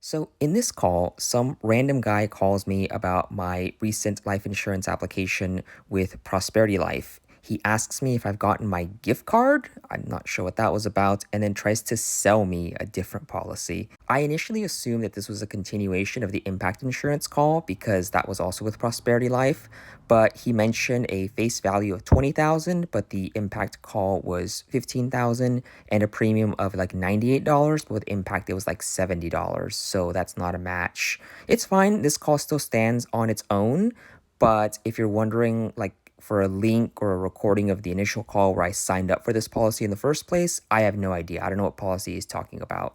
So, in this call, some random guy calls me about my recent life insurance application with Prosperity Life. He asks me if I've gotten my gift card. I'm not sure what that was about, and then tries to sell me a different policy. I initially assumed that this was a continuation of the impact insurance call because that was also with Prosperity Life, but he mentioned a face value of 20,000, but the impact call was 15,000 and a premium of like $98, but with impact it was like $70. So that's not a match. It's fine. This call still stands on its own, but if you're wondering like for a link or a recording of the initial call where I signed up for this policy in the first place, I have no idea. I don't know what policy he's talking about.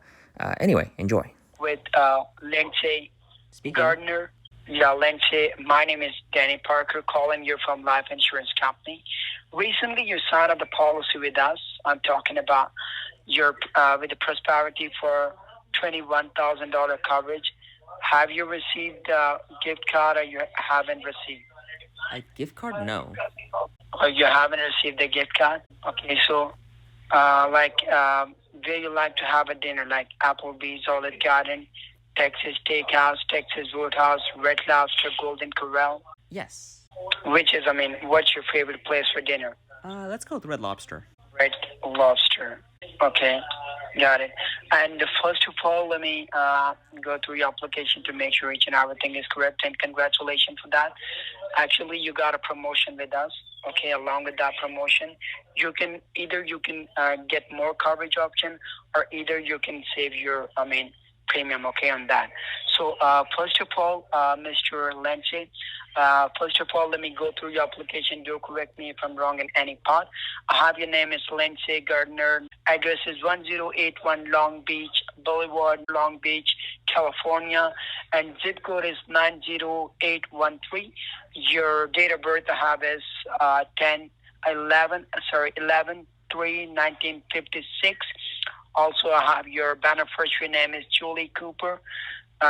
Anyway, enjoy. With Lindsay Speaking. Gardner. Yeah, Lindsay, my name is Danny Parker, calling you from Life Insurance Company. Recently, you signed up the policy with us. I'm talking about your with the Prosperity for $21,000 coverage. Have you received the gift card, or you haven't received? A gift card? No. Or you haven't received the gift card? Okay, so where you like to have a dinner, like Applebee's, Olive Garden, Texas Steakhouse, Texas Roadhouse, Red Lobster, Golden Corral? Yes. What's your favorite place for dinner? Let's go with Red Lobster. Red Lobster. Okay, got it. And first of all, let me go through your application to make sure each and everything is correct, and congratulations for that. Actually, you got a promotion with us. Okay, along with that promotion, you can get more coverage option, or either you can save your premium. Okay, on that. So first of all, Mr. Lindsay, first of all, let me go through your application. Do correct me if I'm wrong in any part. I have your name is Lindsay Gardner. Address is 1081 Long Beach Boulevard, Long Beach, California, and zip code is 90813. Your date of birth I have is 11/3/1956. Also, I have your beneficiary name is Julie Cooper.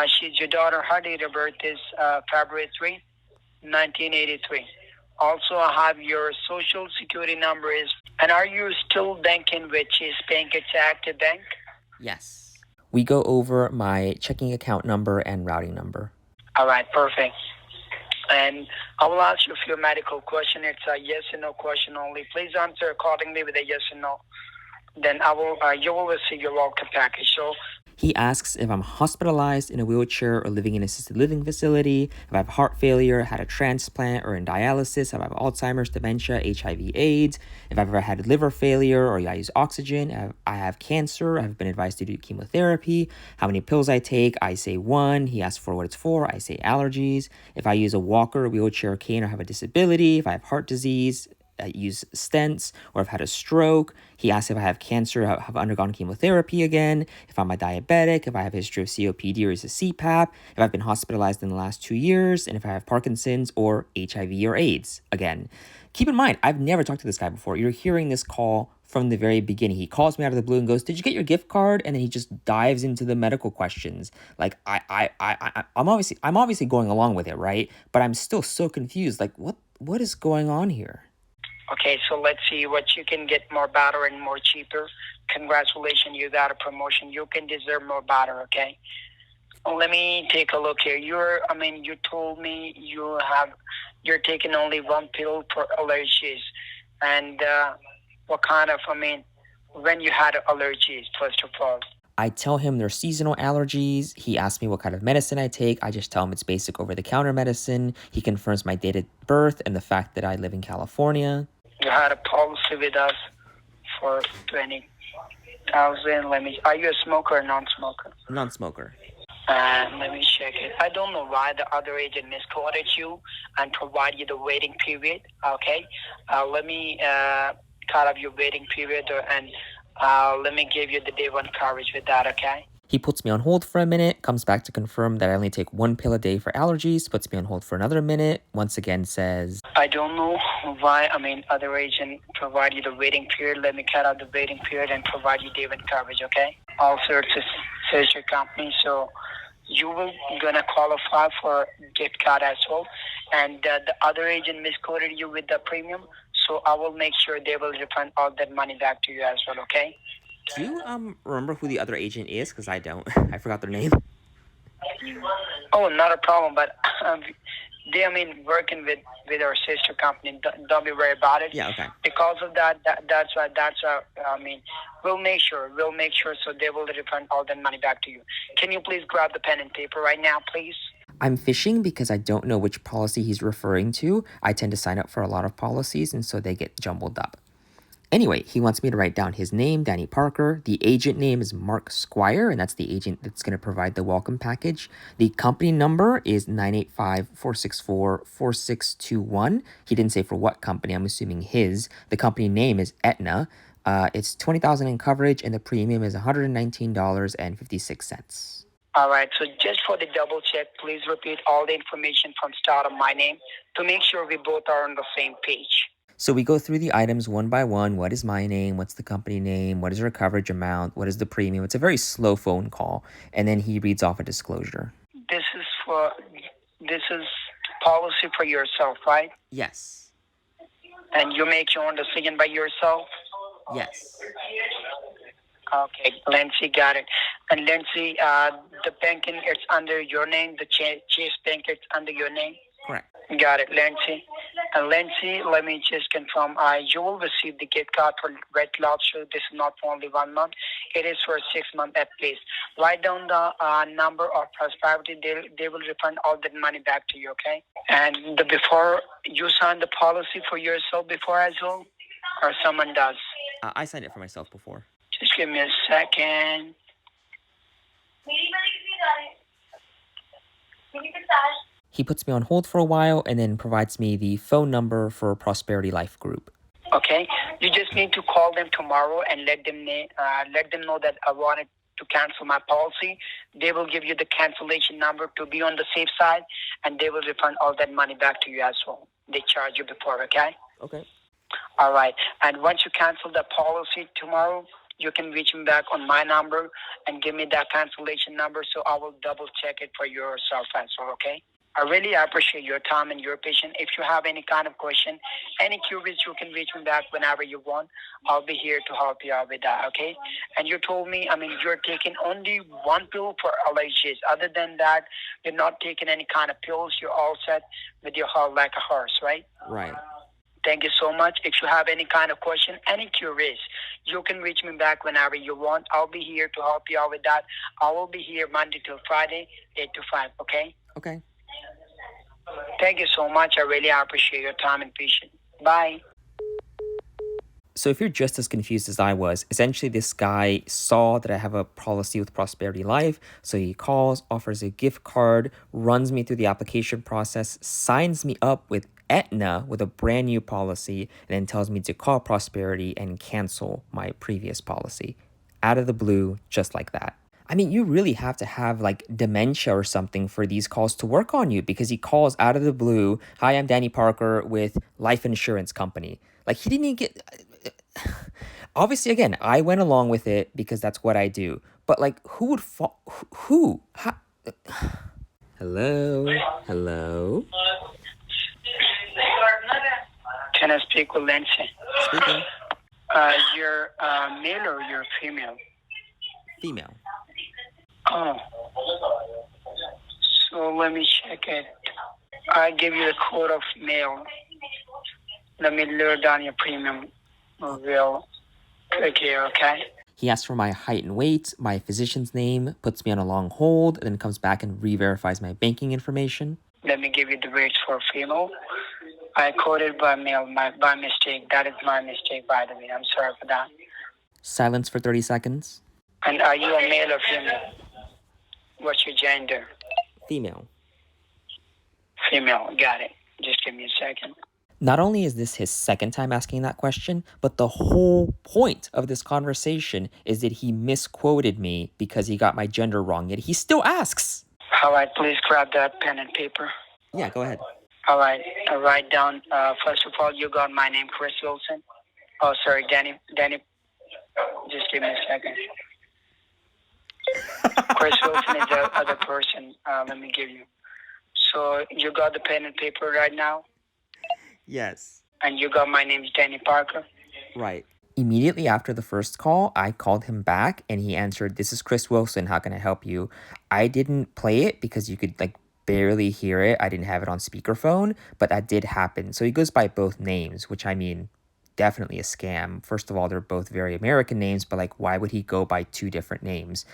She's your daughter. Her date of birth is February 3, 1983. Also, I have your social security number is, and are you still banking with Chase Bank? It's active bank? Yes. We go over my checking account number and routing number. All right, perfect. And I will ask you a few medical questions. It's a yes and no question only. Please answer accordingly with a yes and no. Then you will receive your welcome package. So he asks if I'm hospitalized in a wheelchair or living in an assisted living facility, if I have heart failure, had a transplant, or in dialysis, if I have Alzheimer's, dementia, HIV, AIDS, if I've ever had liver failure or I use oxygen, if I have cancer, I've been advised to do chemotherapy, how many pills I take, I say 1, he asks for what it's for, I say allergies, if I use a walker, wheelchair, cane, or have a disability, if I have heart disease, I use stents, or I've had a stroke. He asks if I have cancer, have undergone chemotherapy again, if I'm a diabetic, if I have a history of COPD or use a CPAP, if I've been hospitalized in the last 2 years, and if I have Parkinson's or HIV or AIDS again. Keep in mind, I've never talked to this guy before. You're hearing this call from the very beginning. He calls me out of the blue and goes, "Did you get your gift card?" And then he just dives into the medical questions. Like I'm obviously going along with it, right? But I'm still so confused. Like what is going on here? Okay, so let's see what you can get more better and more cheaper. Congratulations, you got a promotion. You can deserve more better, okay? Let me take a look here. You told me you're taking only one pill for allergies. And when you had allergies, first of all? I tell him they're seasonal allergies. He asks me what kind of medicine I take. I just tell him it's basic over-the-counter medicine. He confirms my date of birth and the fact that I live in California. You had a policy with us for 20,000. Are you a smoker or non-smoker? Non-smoker. Let me check it. I don't know why the other agent misquoted you and provide you the waiting period. Okay, let me cut off your waiting period and let me give you the day one coverage with that. Okay. He puts me on hold for a minute, comes back to confirm that I only take one pill a day for allergies, puts me on hold for another minute, once again says, I don't know why, other agent provide you the waiting period. Let me cut out the waiting period and provide you day one coverage, okay? Also, it's a sister company, so you will gonna qualify for gift card as well. And the other agent misquoted you with the premium, so I will make sure they will refund all that money back to you as well, okay? Do you remember who the other agent is? Because I don't. I forgot their name. Oh, not a problem, but they, I mean, working with our sister company. Don't be worried about it. Yeah, okay. Because of that's why. I mean, we'll make sure, so they will refund all that money back to you. Can you please grab the pen and paper right now, please? I'm fishing because I don't know which policy he's referring to. I tend to sign up for a lot of policies, and so they get jumbled up. Anyway, he wants me to write down his name, Danny Parker. The agent name is Mark Squire, and that's the agent that's going to provide the welcome package. The company number is 985-464-4621. He didn't say for what company. I'm assuming his. The company name is Aetna. It's $20,000 in coverage, and the premium is $119.56. All right. So just for the double check, please repeat all the information from start of my name to make sure we both are on the same page. So we go through the items one by one. What is my name? What's the company name? What is our coverage amount? What is the premium? It's a very slow phone call. And then he reads off a disclosure. This is policy for yourself, right? Yes. And you make your own decision by yourself? Yes. Okay, Lindsay, got it. And Lindsay, the banking, it's under your name. The Chase Bank, it's under your name. Correct. Got it, Lindsay. And Lindsay, let me just confirm. You will receive the gift card for Red Lobster. This is not for only 1 month. It is for 6 months at least. Write down the number of prosperity. They will refund all that money back to you, okay? And before you sign the policy for yourself before as well, or someone does? I signed it for myself before. Just give me a second. He puts me on hold for a while and then provides me the phone number for Prosperity Life Group. Okay, you just need to call them tomorrow and let them know that I wanted to cancel my policy. They will give you the cancellation number to be on the safe side, and they will refund all that money back to you as well. They charge you before, okay? Okay. All right, and once you cancel the policy tomorrow, you can reach me back on my number and give me that cancellation number, so I will double check it for yourself as well, okay? I really appreciate your time and your patience. If you have any kind of question, any queries, you can reach me back whenever you want. I'll be here to help you out with that, okay? And you told me, you're taking only one pill for allergies. Other than that, you're not taking any kind of pills. You're all set with your heart like a horse, right? Right. Thank you so much. If you have any kind of question, any queries, you can reach me back whenever you want. I'll be here to help you out with that. I will be here Monday till Friday, 8 to 5, okay? Okay. Thank you so much. I really appreciate your time and patience. Bye. So if you're just as confused as I was, essentially this guy saw that I have a policy with Prosperity Life, so he calls, offers a gift card, runs me through the application process, signs me up with Aetna with a brand new policy, and then tells me to call Prosperity and cancel my previous policy. Out of the blue, just like that. I mean, you really have to have like dementia or something for these calls to work on you, because he calls out of the blue, "Hi, I'm Danny Parker with Life Insurance Company." Like, he didn't even get... Obviously, again, I went along with it because that's what I do. But like, who would fall? Who? How? Hello? Hello? Can I speak with Lindsay? Speaking. You're male or you're female? Female. Oh. So let me check it. I give you the code of male. Let me lower down your premium real quick here, okay? He asks for my height and weight, my physician's name, puts me on a long hold, and then comes back and re-verifies my banking information. Let me give you the rates for female. I coded by male by mistake. That is my mistake, by the way. I'm sorry for that. Silence for 30 seconds. And are you a male or female? What's your gender? Female. Female, got it. Just give me a second. Not only is this his second time asking that question, but the whole point of this conversation is that he misquoted me because he got my gender wrong, yet he still asks. All right, please grab that pen and paper. Yeah, go ahead. All right, I'll write down. First of all, you got my name, Chris Wilson. Oh, sorry, Danny. Just give me a second. Chris Wilson is the other person. Let me give you. So you got the pen and paper right now? Yes. And you got my name is Danny Parker? Right. Immediately after the first call, I called him back and he answered, "This is Chris Wilson. How can I help you?" I didn't play it because you could like barely hear it. I didn't have it on speakerphone, but that did happen. So he goes by both names, which I mean, definitely a scam. First of all, they're both very American names, but like, why would he go by two different names?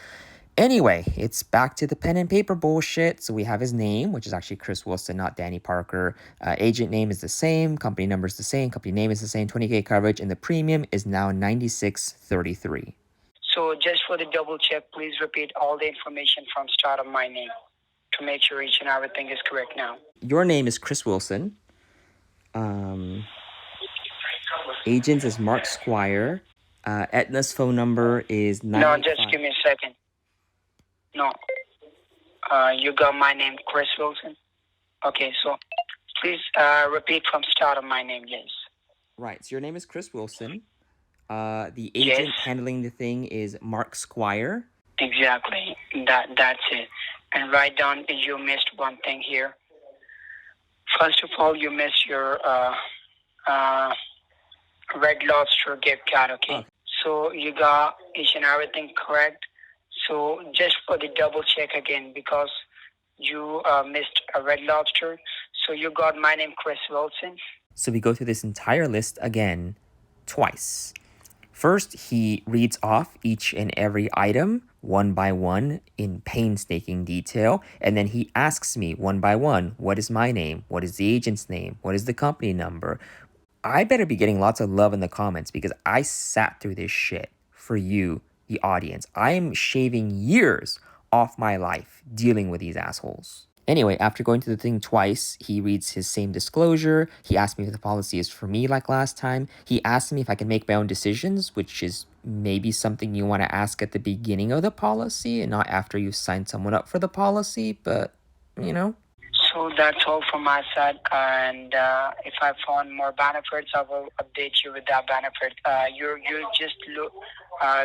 Anyway, it's back to the pen and paper bullshit. So we have his name, which is actually Chris Wilson, not Danny Parker. Agent name is the same. Company number is the same. Company name is the same. 20K coverage. And the premium is now $96.33. So just for the double check, please repeat all the information from start of my name to make sure each and everything is correct now. Your name is Chris Wilson. Agent is Mark Squire. Aetna's phone number is 985. No, just give me a second. No. You got my name, Chris Wilson. Okay, so please repeat from start of my name, yes. Right, so your name is Chris Wilson. The agent handling the thing is Mark Squire. Exactly. That's it. And write down you missed one thing here. First of all, you missed your Red Lobster gift card, okay? So you got each and everything correct. So just for the double check again, because you missed a Red Lobster. So you got my name, Chris Wilson. So we go through this entire list again twice. First, he reads off each and every item one by one in painstaking detail, and then he asks me one by one, what is my name? What is the agent's name? What is the company number? I better be getting lots of love in the comments because I sat through this shit for you, the audience. I am shaving years off my life dealing with these assholes. Anyway, after going through the thing twice, he reads his same disclosure. He asked me if the policy is for me like last time. He asked me if I can make my own decisions, which is maybe something you want to ask at the beginning of the policy and not after you sign someone up for the policy, but, you know. So that's all from my side. And if I found more benefits, I will update you with that benefit. You just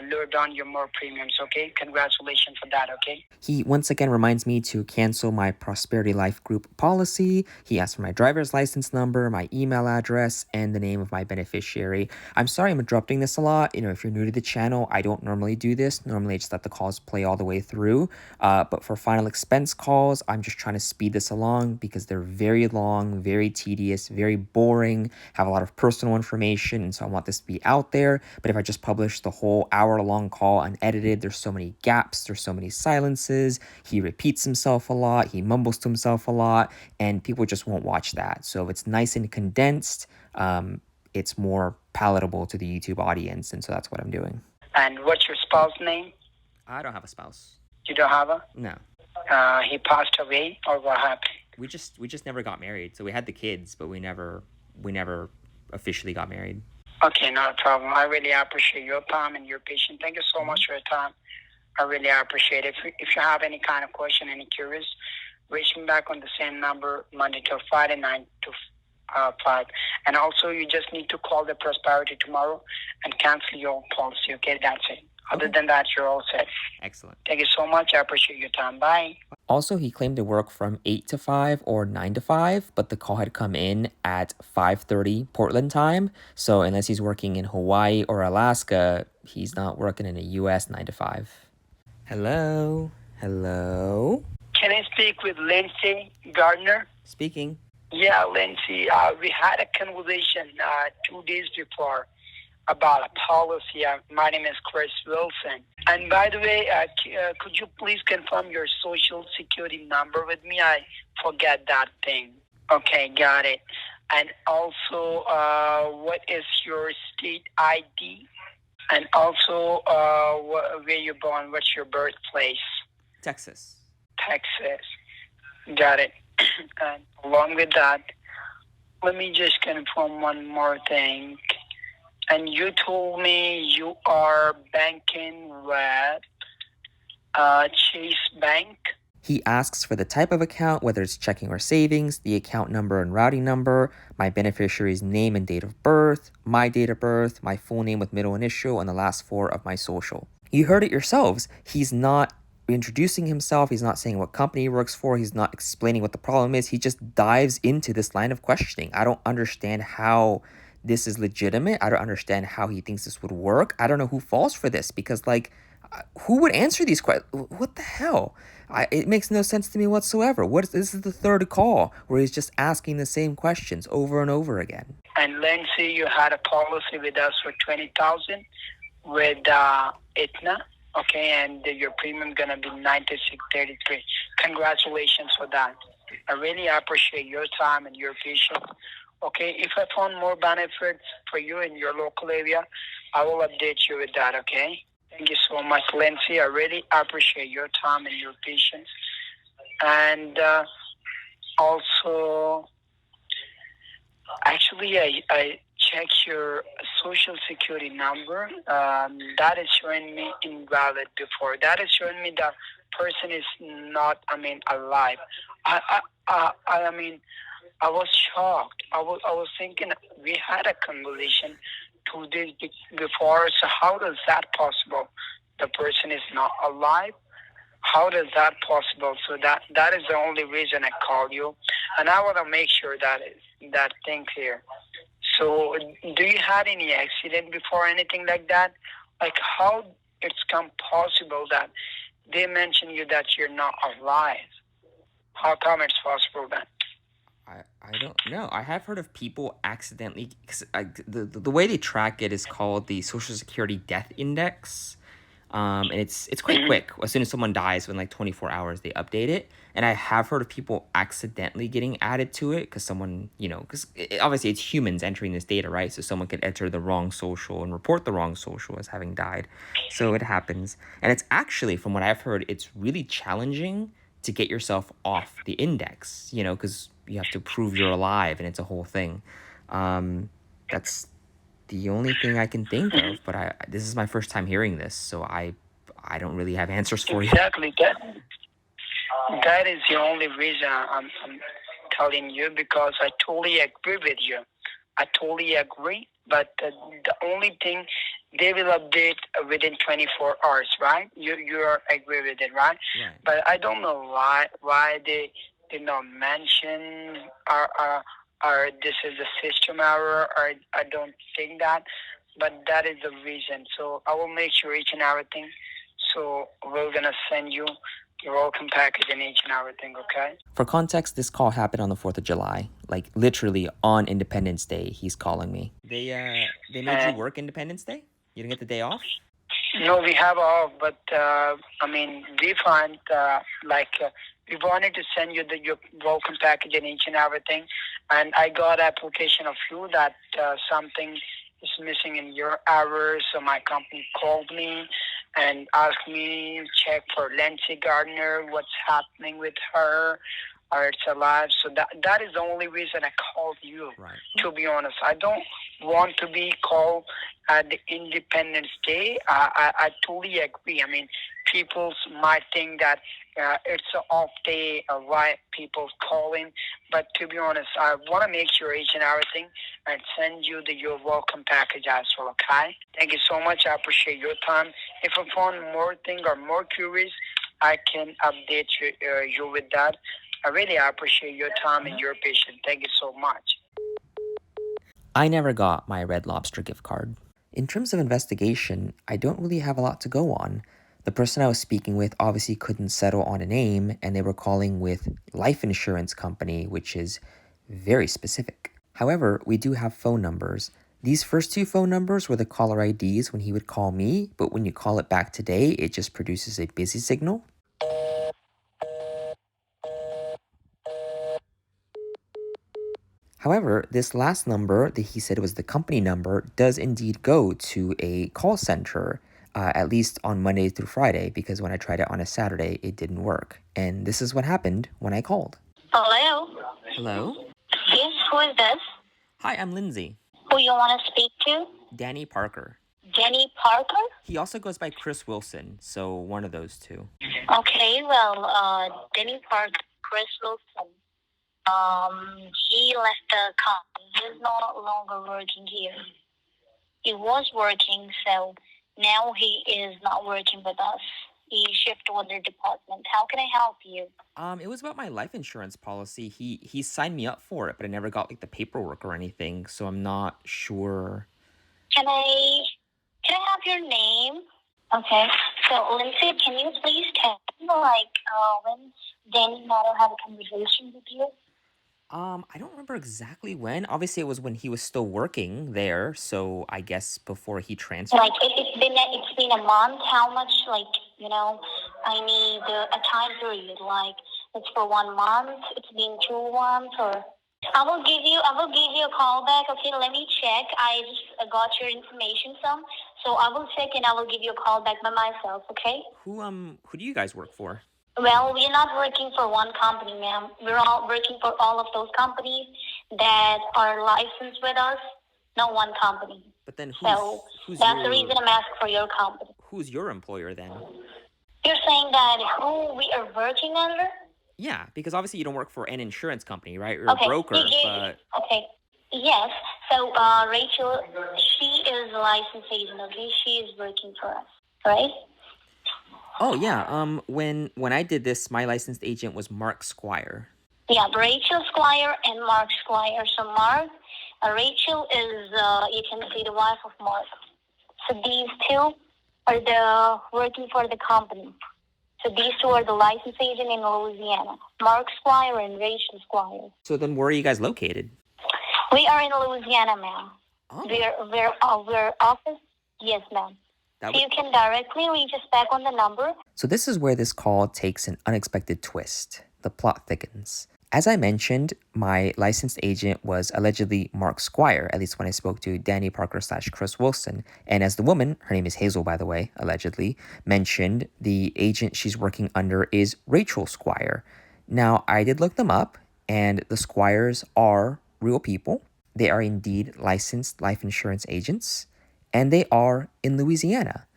lower down your more premiums, okay? Congratulations for that, okay? He once again reminds me to cancel my Prosperity Life Group policy. He asks for my driver's license number, my email address, and the name of my beneficiary. I'm sorry I'm interrupting this a lot. You know, if you're new to the channel, I don't normally do this. Normally I just let the calls play all the way through. But for final expense calls, I'm just trying to speed this along because they're very long, very tedious, very boring, have a lot of personal information, and so I want this to be out there. But if I just publish the whole hour-long call unedited, there's so many gaps, there's so many silences, he repeats himself a lot, he mumbles to himself a lot, and people just won't watch that. So if it's nice and condensed, it's more palatable to the YouTube audience, and so that's what I'm doing. And what's your spouse's name? I don't have a spouse. You don't have a? No. He passed away, or what happened? We just never got married. So we had the kids, but we never officially got married. Okay, not a problem. I really appreciate your time and your patience. Thank you so much for your time. I really appreciate it. If you have any kind of question, any curious, reach me back on the same number, Monday to Friday, 9 to 5. And also, you just need to call the Prosperity tomorrow and cancel your policy, okay? That's it. Other than that, you're all set. Excellent. Thank you so much. I appreciate your time. Bye. Also, he claimed to work from 8 to 5 or 9 to 5, but the call had come in at 5:30 Portland time. So unless he's working in Hawaii or Alaska, he's not working in a US 9 to 5. Hello? Hello? Can I speak with Lindsay Gardner? Speaking. Yeah, Lindsay, we had a conversation 2 days before about a policy. My name is Chris Wilson. And by the way, could you please confirm your social security number with me? I forget that thing. Okay, got it. And also, what is your state ID? And also, where you're born, what's your birthplace? Texas. Texas. Got it. And along with that, let me just confirm one more thing. And you told me you are banking with Chase Bank. He asks for the type of account, whether it's checking or savings, the account number and routing number, my beneficiary's name and date of birth, my date of birth, my full name with middle initial, and the last 4 of my social. You heard it yourselves. He's not introducing himself. He's not saying what company he works for. He's not explaining what the problem is. He just dives into this line of questioning. I don't understand how this is legitimate. I don't understand how he thinks this would work. I don't know who falls for this because, like, who would answer these questions? What the hell? It makes no sense to me whatsoever. This is the third call where he's just asking the same questions over and over again. And Lindsay, you had a policy with us for 20,000 with Aetna, okay, and your premium gonna be 96.33. Congratulations for that. I really appreciate your time and your patience. Okay, if I found more benefits for you in your local area, I will update you with that. Okay. Thank you so much, Lindsay. I really appreciate your time and your patience. And also, actually, I checked your social security number. That is showing me invalid before. That is showing me the person is not, alive. I mean, I was shocked. I was thinking we had a conversation 2 days before. So how does that possible? The person is not alive. How does that possible? So that is the only reason I called you, and I want to make sure that thing clear. So, do you had any accident before, anything like that? Like how it's come possible that they mention you that you're not alive? How come it's possible then? I don't know. I have heard of people accidentally, cause the way they track it is called the Social Security Death Index. And it's quite quick. As soon as someone dies, within like 24 hours, they update it. And I have heard of people accidentally getting added to it because someone, because obviously it's humans entering this data, right? So someone could enter the wrong social and report the wrong social as having died. So it happens. And it's actually, from what I've heard, it's really challenging to get yourself off the index, because you have to prove you're alive and it's a whole thing. That's the only thing I can think of, but this is my first time hearing this, so I don't really have answers for you. Exactly. That is the only reason I'm telling you, because I totally agree with you. I totally agree, but the only thing, they will update within 24 hours, right? You are agree with it, right? Right. But I don't know why they did not mention or this is a system error, or I don't think that, but that is the reason. So I will make sure each and everything. So we're gonna send you your welcome package and each and everything, okay? For context, this call happened on the 4th of July, like literally on Independence Day. He's calling me. They made you work Independence Day? You didn't get the day off? No, we have off, but we find we wanted to send you your welcome package and each and everything, and I got application of you that something is missing in your hours. So my company called me and asked me check for Lindsay Gardner, what's happening with her, or it's alive. So that is the only reason I called you. Right. To be honest, I don't want to be called at the Independence Day. I totally agree. I mean, people might think that it's an off day, why people calling. But to be honest, I want to make sure each and everything and send you your welcome package as well, okay? Thank you so much. I appreciate your time. If I found more thing or more queries, I can update you with that. I really appreciate your time and your patience. Thank you so much. I never got my Red Lobster gift card. In terms of investigation, I don't really have a lot to go on. The person I was speaking with obviously couldn't settle on a name, and they were calling with life insurance company, which is very specific. However, we do have phone numbers. These first two phone numbers were the caller IDs when he would call me, but when you call it back today, it just produces a busy signal. However, this last number that he said was the company number does indeed go to a call center, at least on Monday through Friday, because when I tried it on a Saturday, it didn't work. And this is what happened when I called. Hello? Hello? Yes, who is this? Hi, I'm Lindsay. Who you want to speak to? Danny Parker. Jenny Parker? He also goes by Chris Wilson, so one of those two. Okay, well, Jenny Parker, Chris Wilson. He left the company. He's no longer working here. He was working, so now he is not working with us. you shift to other department. How can I help you? It was about my life insurance policy. He signed me up for it, but I never got like the paperwork or anything, so I'm not sure. Can I have your name? Okay. So Lindsay, can you please tell me when Danny Matter had a conversation with you? I don't remember exactly when. Obviously, it was when he was still working there, so I guess before he transferred. Like it's been a month. How much I need a time period. Like it's for 1 month. It's been 2 months or. I will give you a call back. Okay, let me check. I just got your information so I will check and I will give you a call back by myself. Okay. Who do you guys work for? Well, we're not working for one company, ma'am. We're all working for all of those companies that are licensed with us, not one company. But then who's that's the reason I'm asking for your company. Who's your employer then? You're saying that who we are working under? Yeah, because obviously you don't work for an insurance company, right? Or a broker, but... Okay. Yes. So, Rachel, she is a licensed agent, okay? She is working for us, right? Oh, yeah. When I did this, my licensed agent was Mark Squire. Yeah, Rachel Squire and Mark Squire. So, Rachel is, you can say, the wife of Mark. So, these two are working for the company. So these two are the licensed agent in Louisiana, Mark Squire and Rachel Squire. So then where are you guys located? We are in Louisiana, ma'am. Oh. We're office? Yes, ma'am. So you can directly reach us back on the number. So this is where this call takes an unexpected twist. The plot thickens. As I mentioned, my licensed agent was allegedly Mark Squire, at least when I spoke to Danny Parker / Chris Wilson. And as the woman, her name is Hazel, by the way, allegedly, mentioned, the agent she's working under is Rachel Squire. Now, I did look them up, and the Squires are real people. They are indeed licensed life insurance agents, and they are in Louisiana.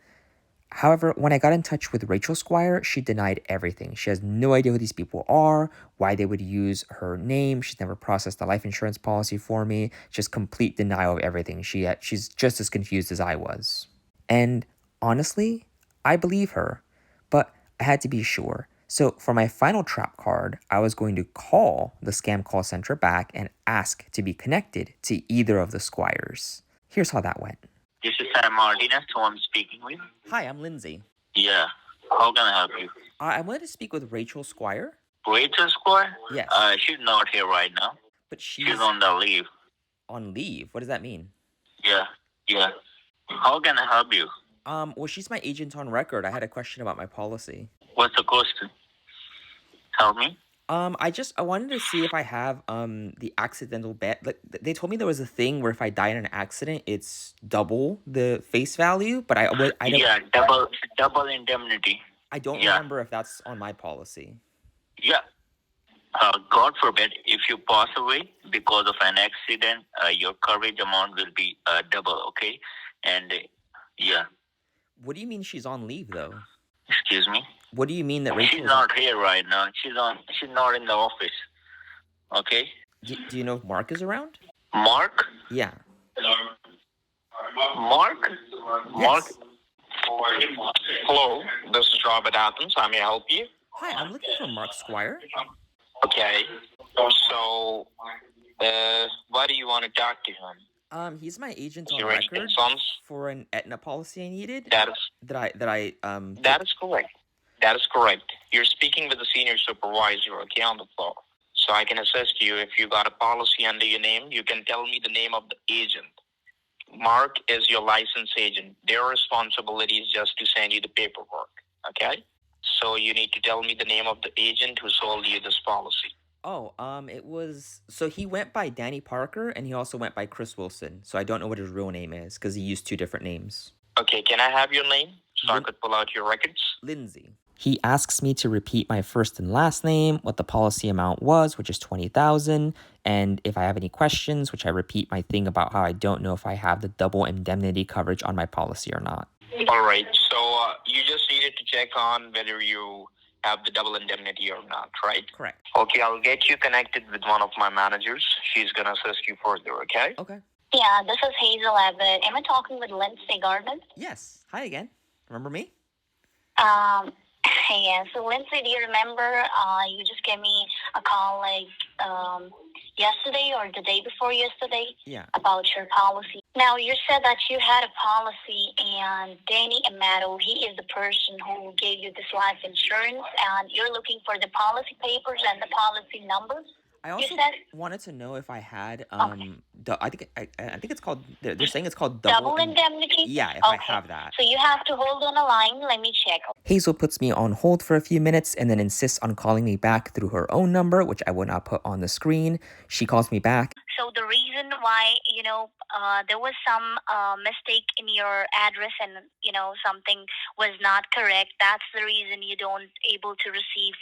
However, when I got in touch with Rachel Squire, she denied everything. She has no idea who these people are, why they would use her name. She's never processed a life insurance policy for me. Just complete denial of everything. She's just as confused as I was. And honestly, I believe her, but I had to be sure. So for my final trap card, I was going to call the scam call center back and ask to be connected to either of the Squires. Here's how that went. This is Sam Martinez, who I'm speaking with. Hi, I'm Lindsay. Yeah. How can I help you? I wanted to speak with Rachel Squire. Rachel Squire? Yes. She's not here right now. But she's on the leave. On leave? What does that mean? Yeah. How can I help you? Well, she's my agent on record. I had a question about my policy. What's the question? Tell me. I wanted to see if I have the accidental bet. Like they told me there was a thing where if I die in an accident, it's double the face value. But I don't. Yeah, double indemnity. I don't remember if that's on my policy. Yeah. God forbid, if you pass away because of an accident, your coverage amount will be double. Okay, and yeah. What do you mean she's on leave though? Excuse me. What do you mean that Rachel? She's not here right now. She's not in the office. Okay. Do you know if Mark is around? Mark? Yeah. Mark? Yes. Hello, this is Robert Athens. How may I help you? Hi, I'm looking for Mark Squire. Okay. So, why do you want to talk to him? He's my agent on Is there any record concerns? for an Aetna policy I needed. That is correct. That is correct. You're speaking with the senior supervisor, okay, on the floor. So I can assist you. If you got a policy under your name, you can tell me the name of the agent. Mark is your licensed agent. Their responsibility is just to send you the paperwork, okay? So you need to tell me the name of the agent who sold you this policy. Oh, so he went by Danny Parker and he also went by Chris Wilson. So I don't know what his real name is because he used two different names. Okay, can I have your name so I could pull out your records? Lindsay. He asks me to repeat my first and last name, what the policy amount was, which is $20,000, and if I have any questions, which I repeat my thing about how I don't know if I have the double indemnity coverage on my policy or not. All right, so you just needed to check on whether you have the double indemnity or not, right? Correct. Okay, I'll get you connected with one of my managers. She's going to assist you further, okay? Okay. Yeah, this is Hazel Abbott. Am I talking with Lindsay Gardner? Yes. Hi again. Remember me? Um, yeah. So Lindsay, do you remember? You just gave me a call yesterday or the day before yesterday. Yeah. About your policy. Now you said that you had a policy, and Danny Amato, he is the person who gave you this life insurance, and you're looking for the policy papers and the policy numbers. I also wanted to know if I had I think it's called they're saying it's called double indemnity. Yeah, if I have that. So you have to hold on the line. Let me check. Hazel puts me on hold for a few minutes and then insists on calling me back through her own number, which I will not put on the screen. She calls me back. So the reason why, there was some mistake in your address and, something was not correct, that's the reason you don't able to receive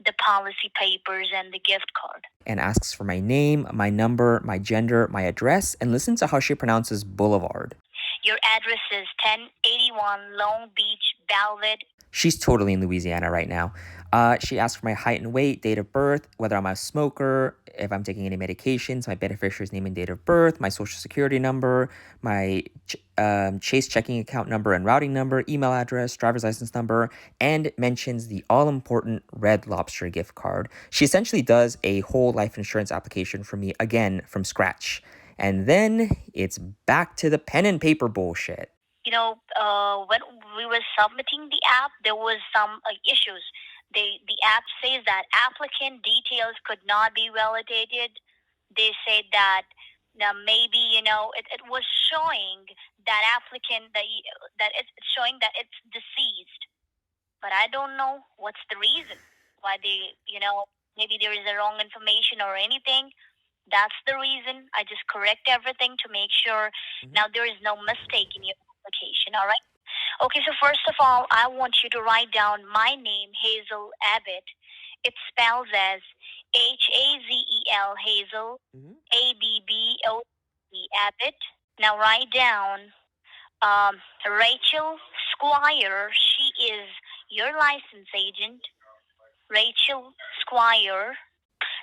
the policy papers and the gift card. And asks for my name, my number, my gender, my address, and listen to how she pronounces boulevard. Your address is 1081 Long Beach, Belvid. She's totally in Louisiana right now. She asked for my height and weight, date of birth, whether I'm a smoker, if I'm taking any medications, my beneficiary's name and date of birth, my social security number, my Chase checking account number and routing number, email address, driver's license number, and mentions the all-important Red Lobster gift card. She essentially does a whole life insurance application for me, again, from scratch. And then it's back to the pen and paper bullshit. When we were submitting the app, there was some issues. The app says that applicant details could not be validated. They said that maybe it was showing that applicant that it's showing that it's deceased, but I don't know what's the reason why they maybe there is a wrong information or anything. That's the reason. I just correct everything to make sure now there is no mistake in your application. All right. Okay, so first of all, I want you to write down my name, Hazel Abbott. It spells as Hazel, Hazel, Abbott, Abbott. Now write down Rachel Squire. She is your license agent, Rachel Squire.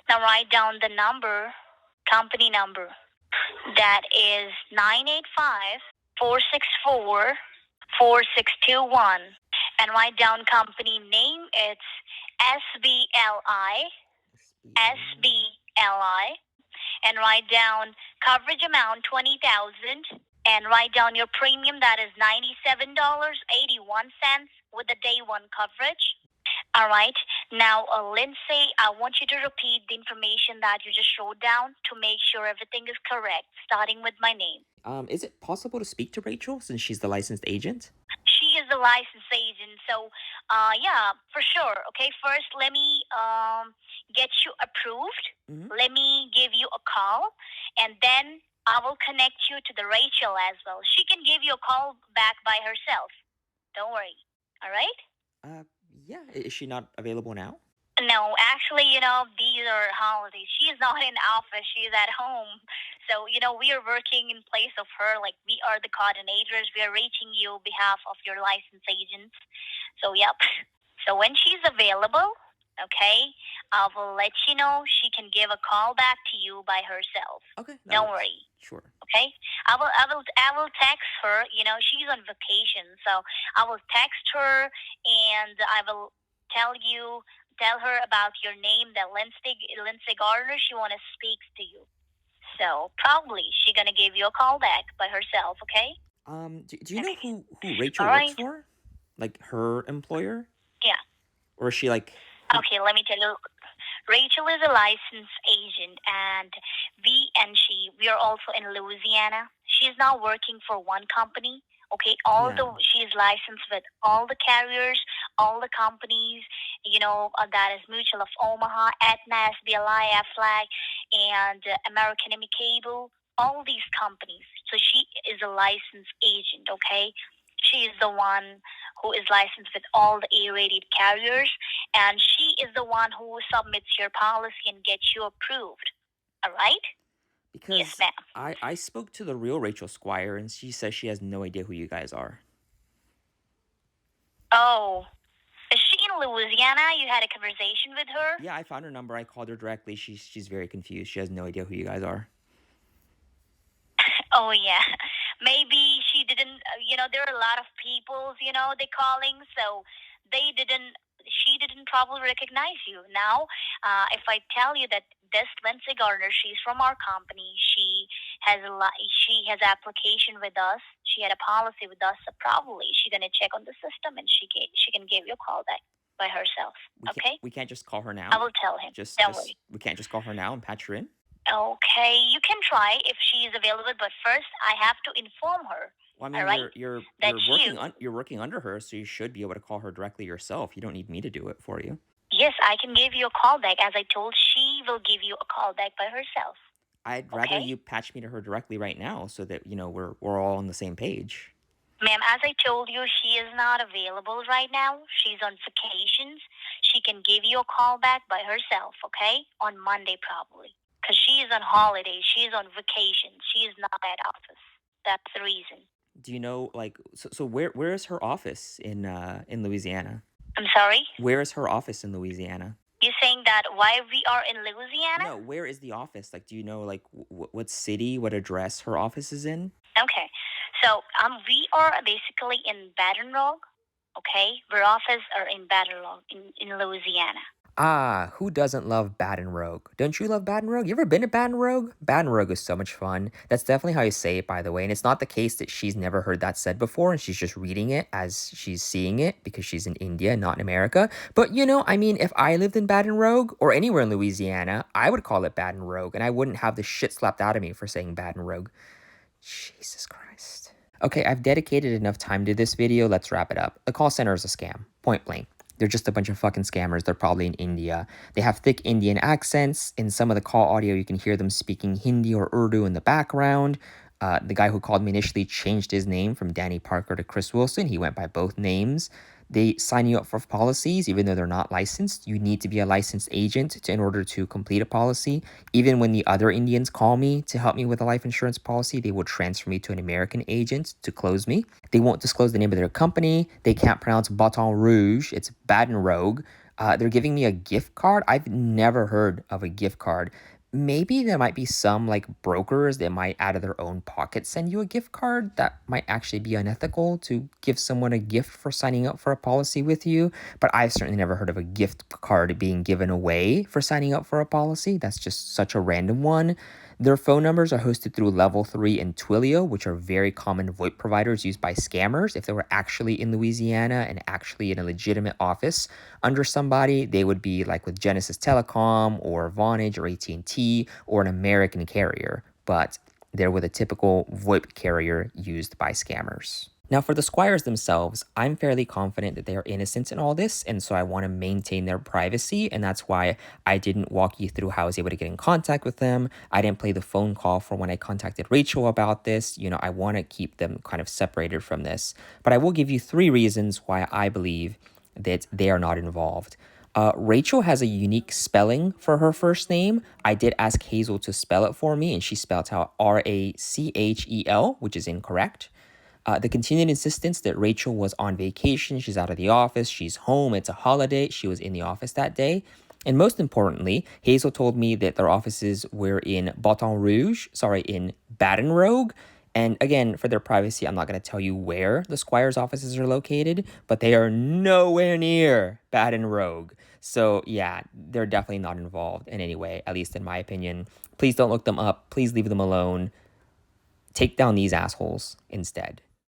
Now write down the number, company number. That is 985-464 4621, and write down company name. It's SBLI, and write down coverage amount 20,000, and write down your premium, that is $97.81 with the day one coverage. All right. Now, Lindsay, I want you to repeat the information that you just wrote down to make sure everything is correct, starting with my name. Is it possible to speak to Rachel since she's the licensed agent? She is the licensed agent, so yeah, for sure. Okay, first let me get you approved. Let me give you a call, and then I will connect you to the Rachel as well. She can give you a call back by herself. Don't worry. All right? Yeah. Is she not available now? No, actually, these are holidays. She is not in office. She is at home. So, we are working in place of her. Like, we are the coordinators. We are reaching you on behalf of your licensed agents. So, yep. So, when she's available, okay, I will let you know. She can give a call back to you by herself. Okay. Don't worry. Sure. Okay. I will text her. She's on vacation. So, I will text her, and I will tell her about your name, that Lindsay Gardner, she want to speak to you. So probably she's going to give you a call back by herself, okay? Do you know who Rachel works for? Like her employer? Yeah. Or is she like... Okay, let me tell you. Rachel is a licensed agent, and we are also in Louisiana. She's not working for one company. Okay, she is licensed with all the carriers, all the companies, that is Mutual of Omaha, Aetna, SBLI, Aflac, and American Emmy Cable, all these companies. So she is a licensed agent, okay? She is the one who is licensed with all the A-rated carriers, and she is the one who submits your policy and gets you approved, all right? Because yes, ma'am. I spoke to the real Rachel Squire, and she says she has no idea who you guys are. Oh, is she in Louisiana? You had a conversation with her? Yeah, I found her number. I called her directly. She's very confused. She has no idea who you guys are. Oh, yeah. Maybe she didn't, there are a lot of people, they're calling, so she didn't probably recognize you. Now, if I tell you that this Lindsay Gardner, she's from our company. She has application with us. She had a policy with us. So probably she's gonna check on the system and she can give you a call back by herself. Okay? We can't just call her now. I will tell him. Don't worry. We can't just call her now and patch her in. Okay, you can try if she is available, but first I have to inform her. Well, I mean, all right? you're working under her, so you should be able to call her directly yourself. You don't need me to do it for you. Yes, I can give you a call back. As I told, she will give you a call back by herself. I'd rather you patch me to her directly right now, so that we're all on the same page. Ma'am, as I told you, she is not available right now. She's on vacations. She can give you a call back by herself, okay? On Monday probably. Because she is on holiday. She is on vacation. She is not at office. That's the reason. Do you know, so where is her office in Louisiana? I'm sorry? Where is her office in Louisiana? You're saying that why we are in Louisiana? No, where is the office? Do you know, what city, what address her office is in? Okay. So, we are basically in Baton Rouge, okay? Our office are in Baton Rouge, in Louisiana. Ah, who doesn't love Baton Rouge? Don't you love Baton Rouge? You ever been to Baton Rouge? Baton Rouge is so much fun. That's definitely how you say it, by the way. And it's not the case that she's never heard that said before and she's just reading it as she's seeing it because she's in India, not in America. But, if I lived in Baton Rouge or anywhere in Louisiana, I would call it Baton Rouge and I wouldn't have the shit slapped out of me for saying Baton Rouge. Jesus Christ. Okay, I've dedicated enough time to this video. Let's wrap it up. The call center is a scam, point blank. They're just a bunch of fucking scammers. They're probably in India. They have thick Indian accents. In some of the call audio, you can hear them speaking Hindi or Urdu in the background. The guy who called me initially changed his name from Danny Parker to Chris Wilson. He went by both names. They sign you up for policies, even though they're not licensed. You need to be a licensed agent in order to complete a policy. Even when the other Indians call me to help me with a life insurance policy, they will transfer me to an American agent to close me. They won't disclose the name of their company. They can't pronounce Baton Rouge. It's Baton Rouge. They're giving me a gift card. I've never heard of a gift card. Maybe there might be some brokers that might out of their own pocket send you a gift card. That might actually be unethical to give someone a gift for signing up for a policy with you. But I've certainly never heard of a gift card being given away for signing up for a policy. That's just such a random one. Their phone numbers are hosted through Level 3 and Twilio, which are very common VoIP providers used by scammers. If they were actually in Louisiana and actually in a legitimate office under somebody, they would be with Genesis Telecom or Vonage or AT&T or an American carrier. But they're with a typical VoIP carrier used by scammers. Now, for the Squires themselves, I'm fairly confident that they are innocent in all this, and so I want to maintain their privacy, and that's why I didn't walk you through how I was able to get in contact with them. I didn't play the phone call for when I contacted Rachel about this. I want to keep them kind of separated from this. But I will give you 3 reasons why I believe that they are not involved. Rachel has a unique spelling for her first name. I did ask Hazel to spell it for me, and she spelled out Rachel, which is incorrect. The continued insistence that Rachel was on vacation, she's out of the office, she's home, it's a holiday, she was in the office that day. And most importantly, Hazel told me that their offices were in Baton Rouge, in Baton Rouge. And again, for their privacy, I'm not going to tell you where the Squires' offices are located, but they are nowhere near Baton Rouge. So yeah, they're definitely not involved in any way, at least in my opinion. Please don't look them up. Please leave them alone. Take down these assholes instead.